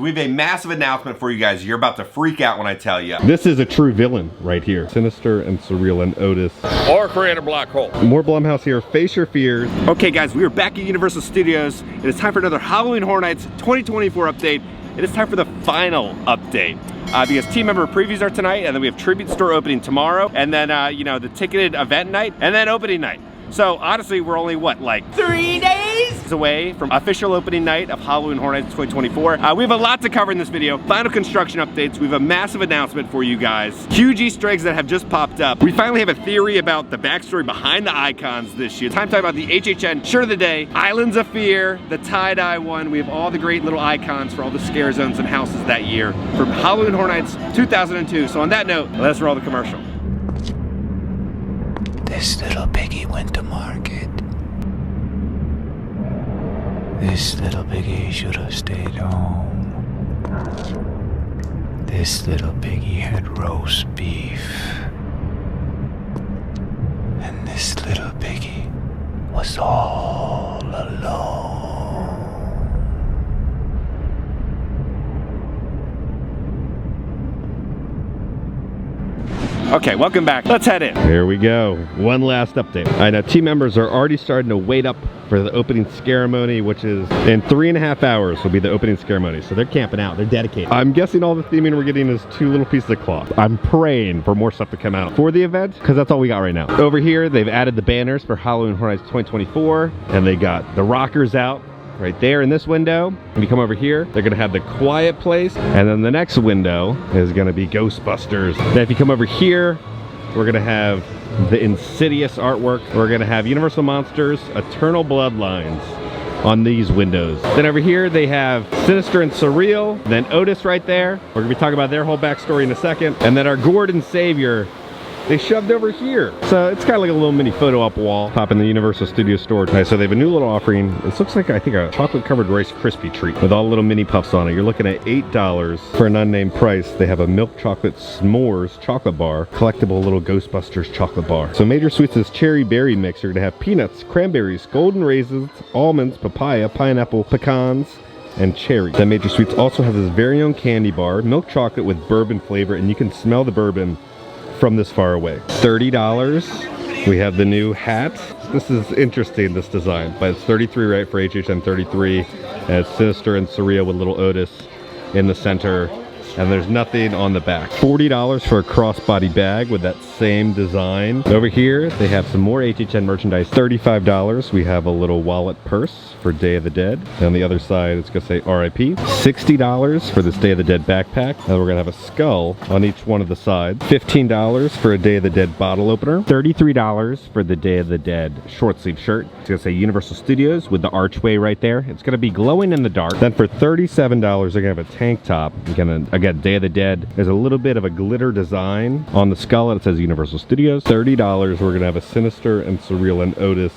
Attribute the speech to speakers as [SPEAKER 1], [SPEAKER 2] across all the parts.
[SPEAKER 1] We have a massive announcement for you guys. You're about to freak out when I tell you.
[SPEAKER 2] This is a true villain right here. Sinister and Surreal and Otis.
[SPEAKER 3] Or create a black hole.
[SPEAKER 2] More Blumhouse here. Face your fears.
[SPEAKER 1] Okay guys, we are back at Universal Studios. It is time for another Halloween Horror Nights 2024 update. It is time for the final update. Because team member previews are tonight, and then we have Tribute Store opening tomorrow, and then you know, the ticketed event night, and then opening night. So honestly, we're only what, like 3 days away from official opening night of Halloween Horror Nights 2024. We have a lot to cover in this video. Final construction updates. We have a massive announcement for you guys. Huge Easter eggs that have just popped up. We finally have a theory about the backstory behind the icons this year. Time to talk about the HHN shirt of the day, Islands of Fear, the tie-dye one. We have all the great little icons for all the scare zones and houses that year from Halloween Horror Nights 2002. So on that note, let's roll the commercial.
[SPEAKER 4] This little piggy went to market. This little piggy should have stayed home. This little piggy had roast beef. And this little piggy was all alone.
[SPEAKER 1] Okay, welcome back. Let's head in.
[SPEAKER 2] Here we go. One last update. I know team members are already starting to wait up for the opening ceremony, which is in 3.5 hours will be the opening ceremony. So they're camping out. They're dedicated. I'm guessing all the theming we're getting is 2 little pieces of cloth. I'm praying for more stuff to come out for the event, because that's all we got right now. Over here, they've added the banners for Halloween Horror Nights 2024, and they got the rockers out right there in this window. When you come over here, they're gonna have the quiet place, and then the next window is gonna be Ghostbusters. Then if you come over here, we're gonna have the Insidious artwork. We're gonna have Universal Monsters, Eternal Bloodlines on these windows. Then over here, they have Sinister and Surreal, then Otis right there. We're gonna be talking about their whole backstory in a second. And then our Gordon Savior, they shoved over here. So it's kind of like a little mini photo op wall top in the Universal Studio store. All right, so they have a new little offering. This looks like, I think, a chocolate covered Rice Krispie treat with all little mini puffs on it. You're looking at $8 for an unnamed price. They have a milk chocolate s'mores chocolate bar, collectible little Ghostbusters chocolate bar. So Major Sweets is cherry berry mix. You're gonna have peanuts, cranberries, golden raisins, almonds, papaya, pineapple, pecans, and cherry. Then Major Sweets also has his very own candy bar, milk chocolate with bourbon flavor, and you can smell the bourbon from this far away. $30. We have the new hat. This is interesting, this design, but it's 33 right for HHN 33. And it's Sinister and Surreal with little Otis in the center. And there's nothing on the back. $40 for a crossbody bag with that same design. Over here, they have some more HHN merchandise. $35. We have a little wallet purse for Day of the Dead. And on the other side, it's gonna say RIP. $60 for this Day of the Dead backpack. And we're gonna have a skull on each one of the sides. $15 for a Day of the Dead bottle opener. $33 for the Day of the Dead short sleeve shirt. It's gonna say Universal Studios with the archway right there. It's gonna be glowing in the dark. Then for $37, they're gonna have a tank top. Again, Day of the Dead. There's a little bit of a glitter design on the skull, and it says Universal Studios. $30, we're gonna have a Sinister and Surreal and Otis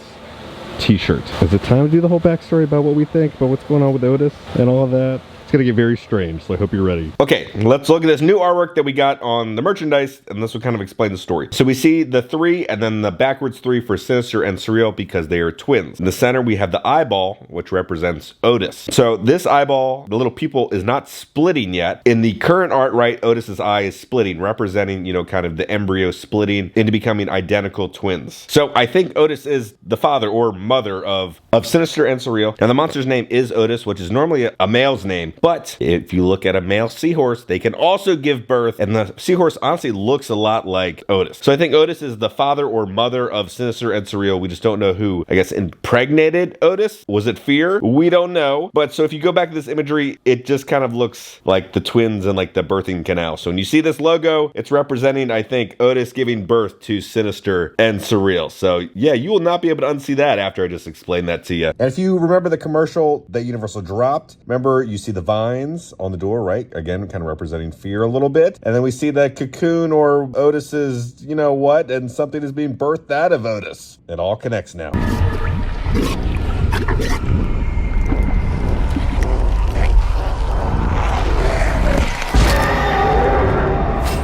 [SPEAKER 2] t-shirt. Is it time to do the whole backstory about what we think, about what's going on with Otis and all of that? It's gonna get very strange, so I hope you're ready.
[SPEAKER 1] Okay, let's look at this new artwork that we got on the merchandise, and this will kind of explain the story. So we see the 3 and then the backwards 3 for Sinister and Surreal because they are twins. In the center, we have the eyeball, which represents Otis. So this eyeball, the little pupil, is not splitting yet. In the current art, right, Otis's eye is splitting, representing, you know, kind of the embryo splitting into becoming identical twins. So I think Otis is the father or mother of Sinister and Surreal. Now the monster's name is Otis, which is normally a male's name. But if you look at a male seahorse, they can also give birth, and the seahorse honestly looks a lot like Otis. So I think Otis is the father or mother of Sinister and Surreal. We just don't know who, I guess, impregnated Otis. Was it fear? We don't know. But so if you go back to this imagery, it just kind of looks like the twins and like the birthing canal. So when you see this logo, it's representing, I think, Otis giving birth to Sinister and Surreal. So yeah, you will not be able to unsee that after I just explained that to you. And if you remember the commercial that Universal dropped, remember you see the vines on the door, right? Again, kind of representing fear a little bit. And then we see the cocoon or Otis's, you know what, and something is being birthed out of Otis. It all connects now.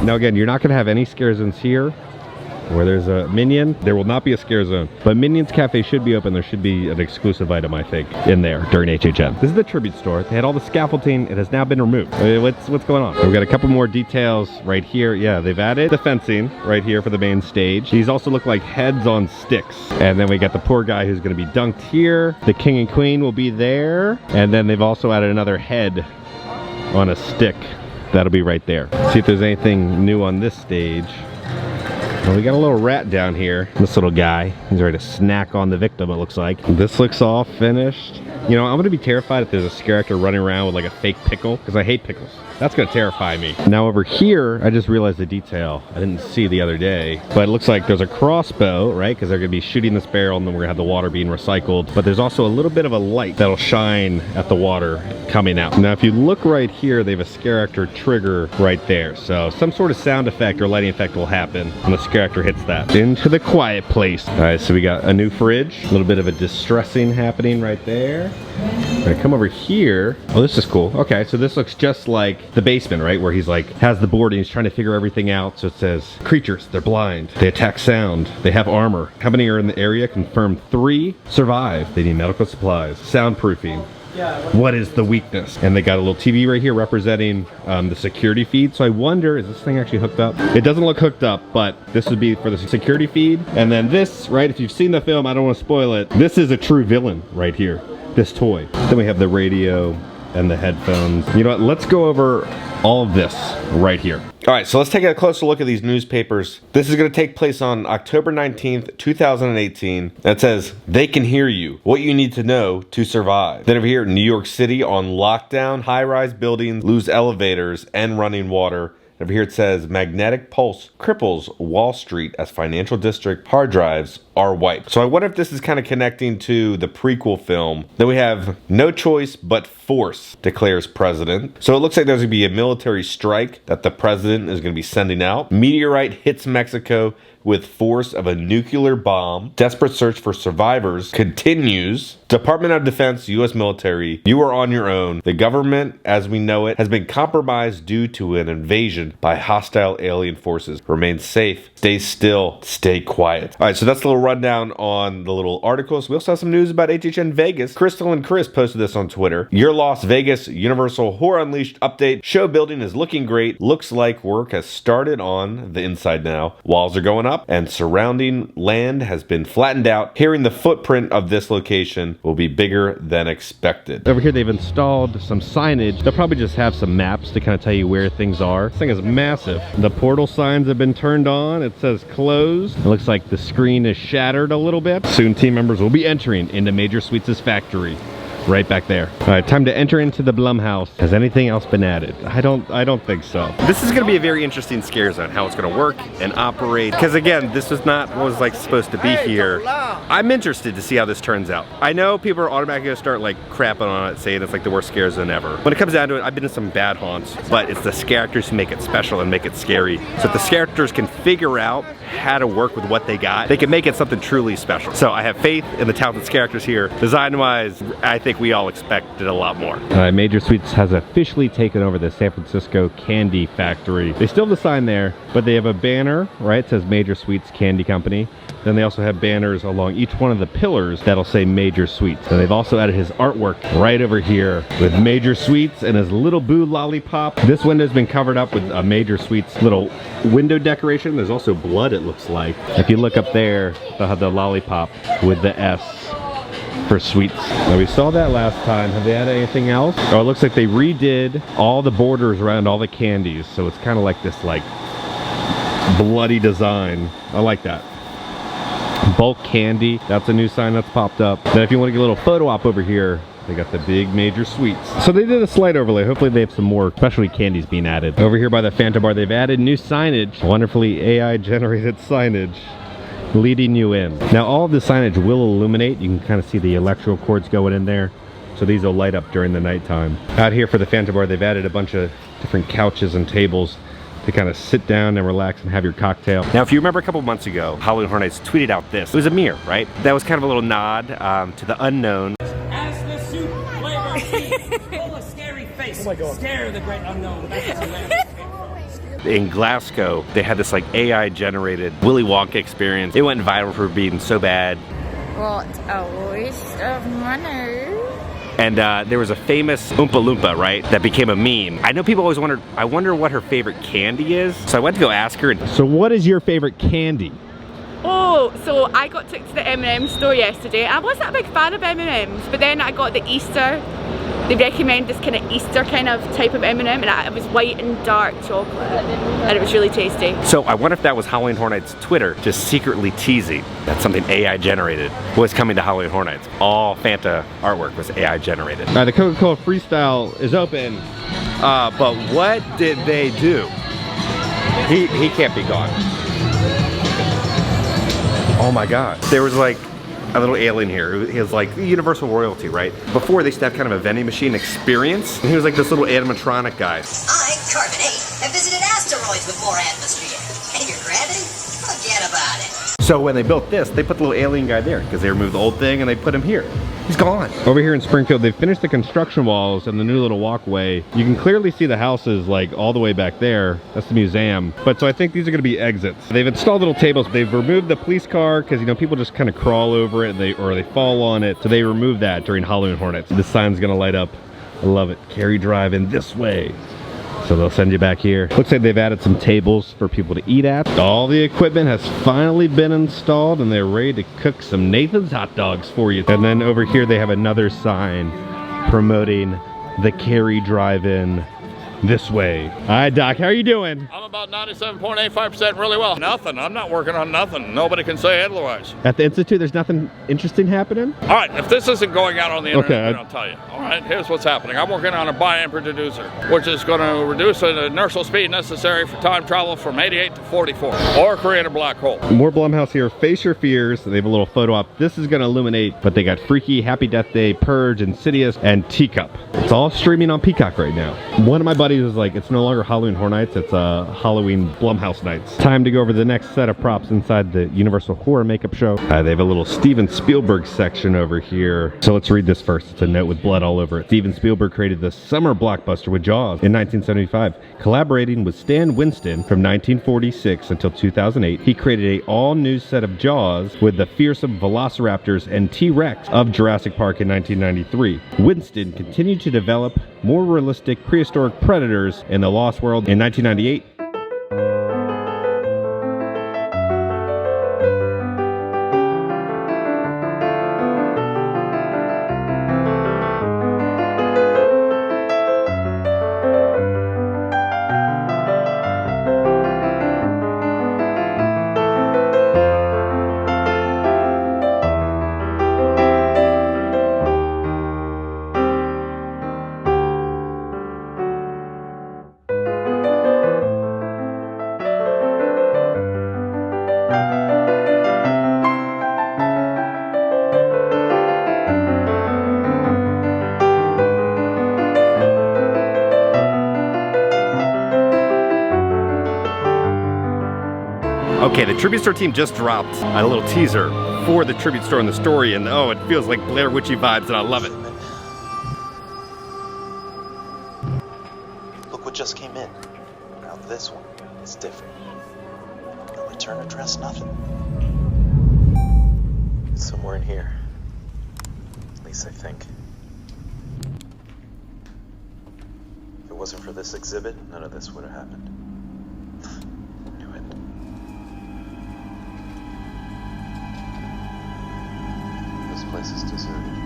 [SPEAKER 2] Now again, you're not gonna have any scare zones here. where there's a Minion, there will not be a scare zone. But Minion's Cafe should be open. There should be an exclusive item, I think, in there during HHN. This is the tribute store. They had all the scaffolding. It has now been removed. What's going on? We've got a couple more details right here. Yeah, they've added the fencing right here for the main stage. These also look like heads on sticks. And then we got the poor guy who's going to be dunked here. The king and queen will be there. And then they've also added another head on a stick. That'll be right there. See if there's anything new on this stage. Well, we got a little rat down here. This little guy, he's ready to snack on the victim, it looks like. This looks all finished. You know, I'm gonna be terrified if there's a scare actor running around with like a fake pickle, because I hate pickles. That's gonna terrify me. Now over here, I just realized the detail I didn't see the other day, but it looks like there's a crossbow, right? Because they're gonna be shooting this barrel and then we're gonna have the water being recycled. But there's also a little bit of a light that'll shine at the water coming out. Now, if you look right here, they have a scare actor trigger right there. So some sort of sound effect or lighting effect will happen when the scare actor hits that. Into the quiet place. All right, so we got a new fridge, a little bit of a distressing happening right there. I'm gonna come over here. Oh, this is cool. Okay, so this looks just like the basement, right? Where he's like, has the board and he's trying to figure everything out. So it says, creatures, they're blind. They attack sound. They have armor. How many are in the area? Confirmed 3. Survive. They need medical supplies. Soundproofing. What is the weakness? And they got a little TV right here representing the security feed. So I wonder, is this thing actually hooked up? It doesn't look hooked up, but this would be for the security feed. And then this, right, if you've seen the film, I don't want to spoil it. This is a true villain right here, this toy. Then we have the radio and the headphones. You know what, let's go over all of this right here.
[SPEAKER 1] All right, so let's take a closer look at these newspapers. This is going to take place on October 19th, 2018. That says, they can hear you. What you need to know to survive. Then over here, New York City on lockdown. High-rise buildings lose elevators and running water. Over here it says, magnetic pulse cripples Wall Street as financial district hard drives are wiped. So I wonder if this is kind of connecting to the prequel film. Then we have no choice but force, declares president. So it looks like there's going to be a military strike that the president is going to be sending out. Meteorite hits Mexico with force of a nuclear bomb. Desperate search for survivors continues. Department of Defense, U.S. military, you are on your own. The government, as we know it, has been compromised due to an invasion by hostile alien forces. Remain safe, stay still, stay quiet. All right, so that's a little rundown on the little articles. We also have some news about HHN Vegas. Crystal and Chris posted this on Twitter. Your Las Vegas Universal Horror Unleashed update. Show building is looking great. Looks like work has started on the inside now. Walls are going up and surrounding land has been flattened out. Hearing the footprint of this location will be bigger than expected.
[SPEAKER 2] Over here they've installed some signage. They'll probably just have some maps to kind of tell you where things are. This thing is massive. The portal signs have been turned on. It says closed. It looks like the screen is shattered a little bit. Soon team members will be entering into Major Sweets' factory. Right back there. All right, time to enter into the Blumhouse. Has anything else been added? I don't think so. This is gonna be a very interesting scare zone, how it's gonna work and operate. Because again, this was not what was like supposed to be here. I'm interested to see how this turns out. I know people are automatically gonna start like crapping on it, saying it's like the worst scare zone ever. When it comes down to it, I've been in some bad haunts, but it's the scare actors who make it special and make it scary. So if the scare actors can figure out how to work with what they got, they can make it something truly special. So I have faith in the talented scare actors here. Design-wise, I think we all expected a lot more. Major Sweets has officially taken over the San Francisco Candy Factory. They still have the sign there, but they have a banner, right? It says Major Sweets Candy Company. Then they also have banners along each one of the pillars that'll say Major Sweets. And they've also added his artwork right over here with Major Sweets and his little boo lollipop. This window's been covered up with a Major Sweets little window decoration. There's also blood, it looks like. If you look up there, they'll have the lollipop with the S for sweets. Now we saw that last time. Have they added anything else? Oh, it looks like they redid all the borders around all the candies. So it's kind of like this like bloody design. I like that. Bulk candy, that's a new sign that's popped up. Then if you want to get a little photo op over here, they got the big Major Sweets. So they did a slight overlay. Hopefully they have some more specialty candies being added. Over here by the Fanta bar, they've added new signage. Wonderfully AI generated signage leading you in. Now all of the signage will illuminate. You can kind of see the electrical cords going in there. So these will light up during the nighttime. Out here for the Fanta bar, they've added a bunch of different couches and tables to kind of sit down and relax and have your cocktail. Now, if you remember a couple months ago, Halloween Horror Nights tweeted out this. It was a mirror, right? That was kind of a little nod to the unknown.
[SPEAKER 3] As the soup flavor full of scary face. Oh my God. Scare the great unknown.
[SPEAKER 1] in Glasgow, they had this like AI generated Willy Wonka experience. It went viral for being so bad.
[SPEAKER 3] What a waste of money.
[SPEAKER 1] And there was a famous Oompa Loompa, right, that became a meme. I know people always wondered, I wonder what her favorite candy is. So I went to go ask her.
[SPEAKER 2] So what is your favorite candy?
[SPEAKER 5] Oh, so I got took to the M&M store yesterday. I wasn't a big fan of M&Ms, but then I got the Easter. They recommend this kind of Easter kind of type of M&M, and it was white and dark chocolate, and it was really tasty.
[SPEAKER 1] So I wonder if that was Halloween Horror Nights' Twitter just secretly teasing that something AI generated was coming to Halloween Horror Nights. All Fanta artwork was AI generated.
[SPEAKER 2] All right, the Coca-Cola Freestyle is open.
[SPEAKER 1] But what did they do? He can't be gone. Oh my God. There was like a little alien here. He was like Universal royalty, right? Before they used to have kind of a vending machine experience. And he was like this little animatronic guy.
[SPEAKER 6] I, Carbon 8, have visited asteroids with more atmosphere. And your gravity? Forget about it.
[SPEAKER 1] So when they built this, they put the little alien guy there because they removed the old thing and they put him here. He's gone.
[SPEAKER 2] Over here in Springfield, they've finished the construction walls and the new little walkway. You can clearly see the houses like all the way back there. That's the museum. But so I think these are gonna be exits. They've installed little tables. They've removed the police car because, you know, people just kind of crawl over it or they fall on it. So they removed that during Halloween Horror Nights. This sign's gonna light up. I love it. Carry drive in this way. So they'll send you back here. Looks like they've added some tables for people to eat at. All the equipment has finally been installed and they're ready to cook some Nathan's hot dogs for you. And then over here they have another sign promoting the Carry Drive-In this way. All right, Doc, how are you doing?
[SPEAKER 7] I'm about 97.85% really well. Nothing. I'm not working on nothing. Nobody can say otherwise.
[SPEAKER 2] At the Institute, there's nothing interesting happening?
[SPEAKER 7] All right, if this isn't going out on the internet,
[SPEAKER 2] Okay.
[SPEAKER 7] then I'll tell you. All right, here's what's happening. I'm working on a bi-ampere deducer, which is going to reduce the inertial speed necessary for time travel from 88 to 44, or create a black hole.
[SPEAKER 2] More Blumhouse here. Face Your Fears. They have a little photo op. This is going to illuminate, but they got Freaky, Happy Death Day, Purge, Insidious, and Teacup. It's all streaming on Peacock right now. One of my buddies was like, it's no longer Halloween Horror Nights, it's Halloween Blumhouse Nights. Time to go over the next set of props inside the Universal Horror Makeup Show. They have a little Steven Spielberg section over here. So let's read this first. It's a note with blood all over it. Steven Spielberg created the summer blockbuster with Jaws in 1975. Collaborating with Stan Winston from 1946 until 2008, he created an all-new set of Jaws with the fearsome velociraptors and T-Rex of Jurassic Park in 1993. Winston continued to develop more realistic prehistoric predators in the Lost World in 1998.
[SPEAKER 1] Okay, the Tribute Store team just dropped a little teaser for the Tribute Store and the story, and oh, it feels like Blair Witchy vibes, and I love it.
[SPEAKER 8] Look what just came in. Now this one is different. No return address, nothing. It's somewhere in here. At least I think. If it wasn't for this exhibit, none of this would have happened. Knew it. This place is deserted.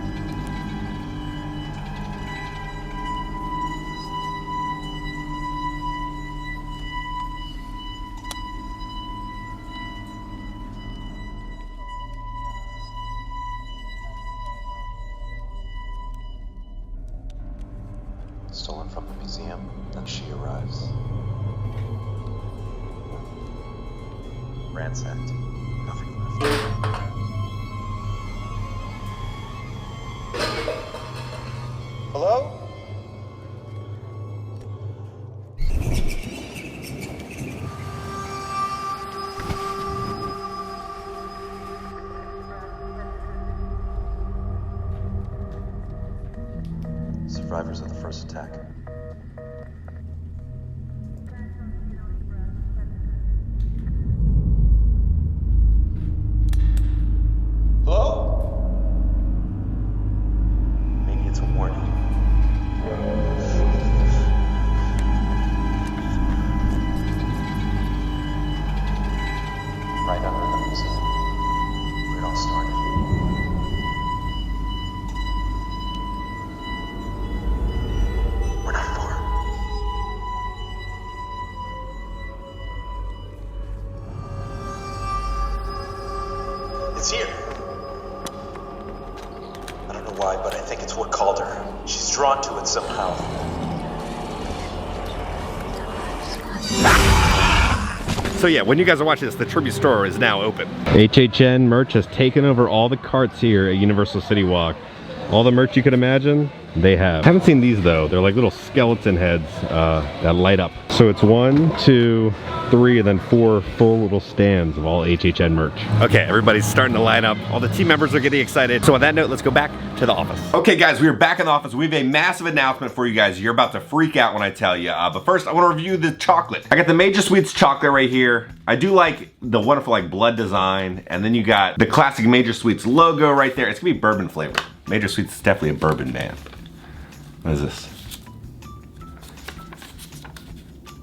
[SPEAKER 8] Stolen from the museum, then she arrives. Ransacked. Nothing left. Hello? Survivors of the first attack. somehow.
[SPEAKER 2] So yeah, when you guys are watching this, the tribute store is now open. HHN merch has taken over all the carts here at Universal City Walk. All the merch you could imagine, they have. I haven't seen these though. They're like little skeleton heads that light up. So it's 1, 2, 3, and then 4 full little stands of all HHN merch. Okay, everybody's starting to line up. All the team members are getting excited. So on that note, let's go back to the office. Okay guys, we are back in the office. We have a massive announcement for you guys. You're about to freak out when I tell you. But first, I want to review the chocolate. I got the Major Sweets chocolate right here. I do like the wonderful like blood design. And then you got the classic Major Sweets logo right there. It's gonna be bourbon flavored. Major Sweets is definitely a bourbon man. What is this?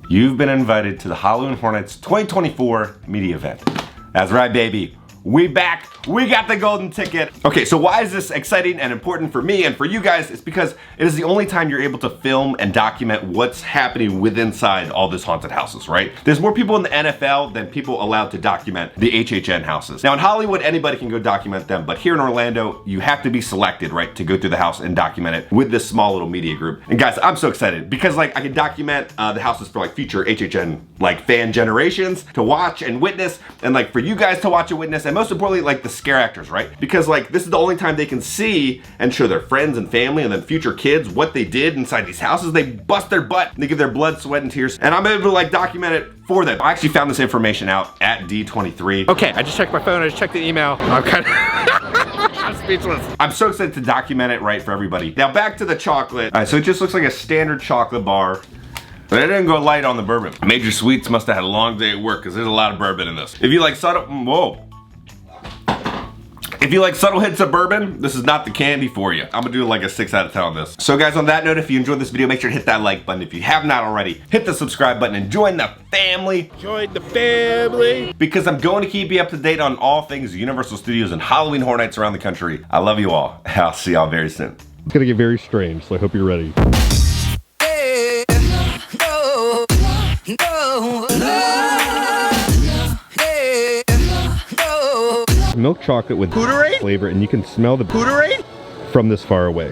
[SPEAKER 2] You've been invited to the Halloween Hornets 2024 media event. That's right, baby. We back. We got the golden ticket. Okay, so why is this exciting and important for me and for you guys? It's because it is the only time you're able to film and document what's happening within inside all this haunted houses, right? There's more people in the NFL than people allowed to document the HHN houses. Now in Hollywood, anybody can go document them, but here in Orlando, you have to be selected, right, to go through the house and document it with this small little media group. And guys, I'm so excited because like I can document the houses for like future HHN like fan generations to watch and witness, and like for you guys to watch and witness, and most importantly, like the scare actors, right? Because like this is the only time they can see and show their friends and family and then future kids what they did inside these houses. They bust their butt, they give their blood, sweat, and tears, and I'm able to like document it for them. I actually found this information out at D23. Okay, I just checked my phone, I just checked the email. I'm kind of I'm speechless. I'm so excited to document it right for everybody. Now back to the chocolate. All right, so it just looks like a standard chocolate bar. But it didn't go light on the bourbon. Major Sweets must have had a long day at work because there's a lot of bourbon in this. If you like subtle, whoa. If you like subtle hits of bourbon, this is not the candy for you. I'm gonna do like a 6 out of 10 on this. So guys, on that note, if you enjoyed this video, make sure to hit that like button. If you have not already, hit the subscribe button and join the family. Join the family. Because I'm going to keep you up to date on all things Universal Studios and Halloween Horror Nights around the country. I love you all. I'll see y'all very soon. It's gonna get very strange, so I hope you're ready. Milk chocolate with flavor, and you can smell the from this far away.